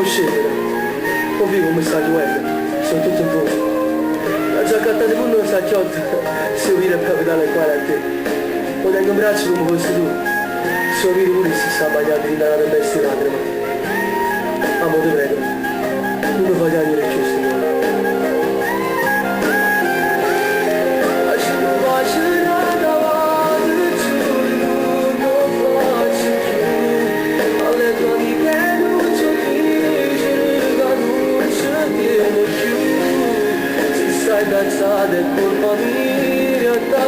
scendere, non vivo un messaggio web, sono tutto in voce. La giacca di mondo sa chiotto, se viene per vedere qua a te. Non tengo un braccio come fosse tu, se viene pure si sta bagliando in dare bestie lacrime. Amo ti prego, non mi fai piangere più, Signore. Sai danzare colpa mia, t'ha